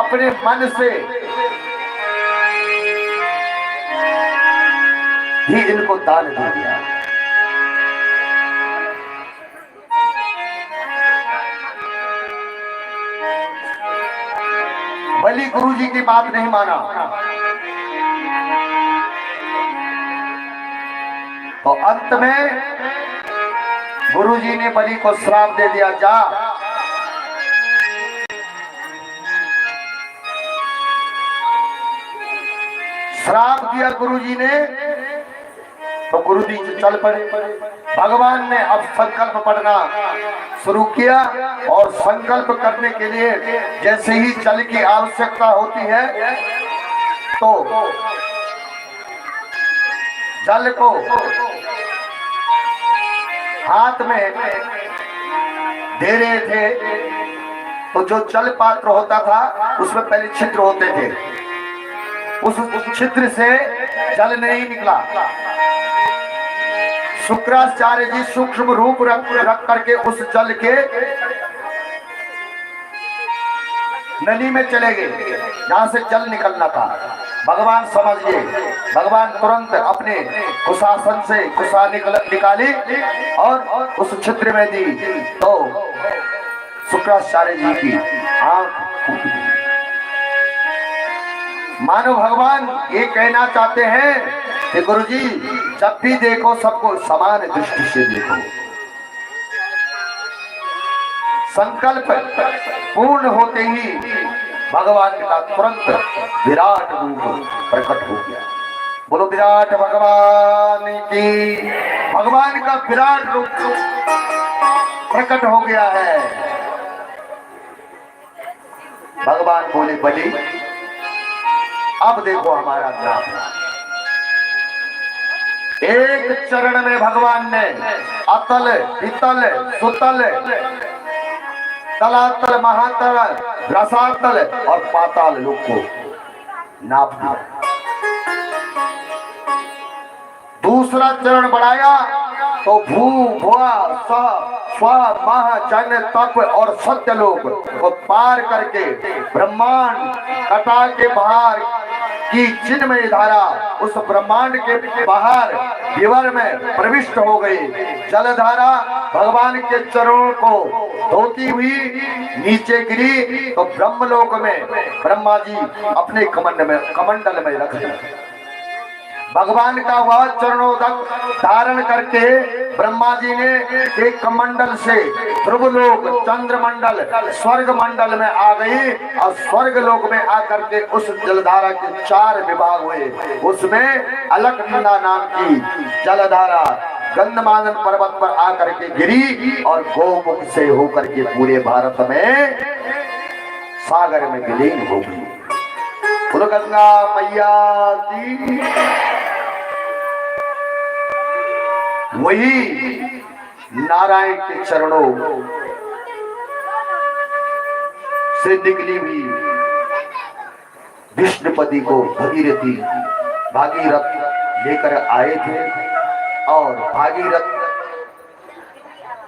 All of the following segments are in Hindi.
अपने मन से ही इनको दान दे दिया। बलि गुरुजी की बात नहीं माना तो अंत में गुरुजी ने बलि को श्राप दे दिया, जा श्राप दिया गुरुजी ने। तो गुरुजी चल पड़े। भगवान ने अब संकल्प पढ़ना शुरू किया और संकल्प करने के लिए जैसे ही जल की आवश्यकता होती है तो जल को हाथ में दे रहे थे तो जो जल पात्र होता था उसमें पहले छिद्र होते थे, उस छिद्र से जल नहीं निकला। शुक्राचार्य जी सूक्ष्म रूप रख करके उस जल के नली में चले गए जहां से जल निकलना था। भगवान समझ गए, भगवान तुरंत अपने कुशासन से कुशा निकाली और उस छिद्र में दी तो शुक्राचार्य जी की आंख। मानो भगवान ये कहना चाहते हैं कि गुरुजी जब भी देखो सबको समान दृष्टि से देखो। संकल्प पूर्ण होते ही भगवान का तुरंत विराट रूप प्रकट हो गया। बोलो विराट भगवान की। भगवान का विराट रूप प्रकट हो गया है। भगवान बोले बलि अब देखो हमारा नाम। एक चरण में भगवान ने अतल पितल सुतल तलातल महातल रसातल और पाताल लोक को नाप दिया। दूसरा चरण बढ़ाया तो भू भुआ स्व मह जन तप और सत्य लोक को पार करके ब्रह्मांड कटा के बाहर की चिन्मय धारा उस ब्रह्मांड के बाहर विवर में प्रविष्ट हो गई। जलधारा भगवान के चरणों को धोती हुई नीचे गिरी तो ब्रह्मलोक में ब्रह्मा जी अपने कमंडल में रख दिया। भगवान का वह चरणोदक धारण करके ब्रह्मा जी ने एक कमंडल से ध्रुवलोक चंद्रमंडल स्वर्ग मंडल में आ गई और स्वर्ग लोक में आकर के उस जलधारा के 4 विभाग हुए। उसमें अलकनंदा नाम की जलधारा गंधमादन पर्वत पर आकर के गिरी और गोमुख से होकर के पूरे भारत में सागर में विलीन हो गई। बोलो गंगा मैया की। वही नारायण के चरणों से निकली हुई विष्णुपति को भगीरथी भागीरथ लेकर आए थे और भागीरथ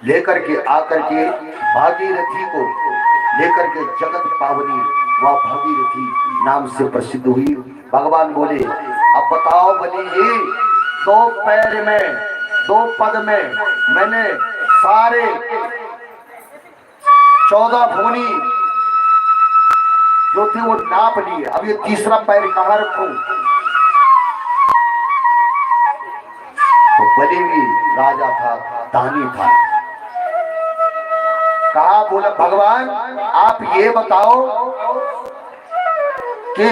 लेकर के आकर के भागीरथी को लेकर के जगत पावनी वह भागीरथी नाम से प्रसिद्ध हुई। भगवान बोले अब बताओ बलि जी 2 पैर में 2 पद में मैंने सारे 14 भुवनी जो थी वो नाप लिए, अब ये तीसरा पैर कहाँ रखूं? तो बलि भी राजा था, दानी था। कहा बोला भगवान आप ये बताओ कि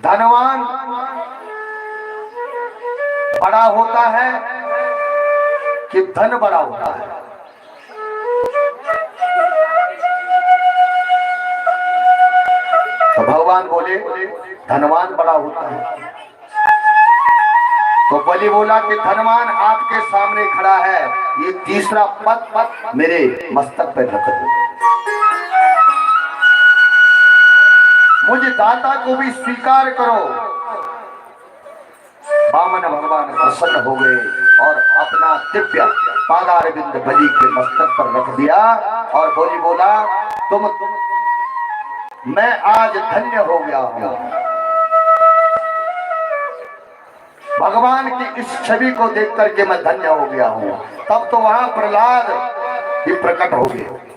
धनवान बड़ा होता है कि धन बड़ा होता है? तो भगवान बोले धनवान बड़ा होता है। तो बलि बोला कि धनवान आपके सामने खड़ा है, ये तीसरा पद मेरे मस्तक पर रख दो। मुझे दाता को भी स्वीकार करो। वामन भगवान प्रसन्न हो गए और अपना दिव्य पादारविंद बलि के मस्तक पर रख दिया और बोली बोला तुम मैं आज धन्य हो गया हूं। भगवान की इस छवि को देख करके मैं धन्य हो गया हूं। तब तो वहां प्रहलाद भी प्रकट हो गए।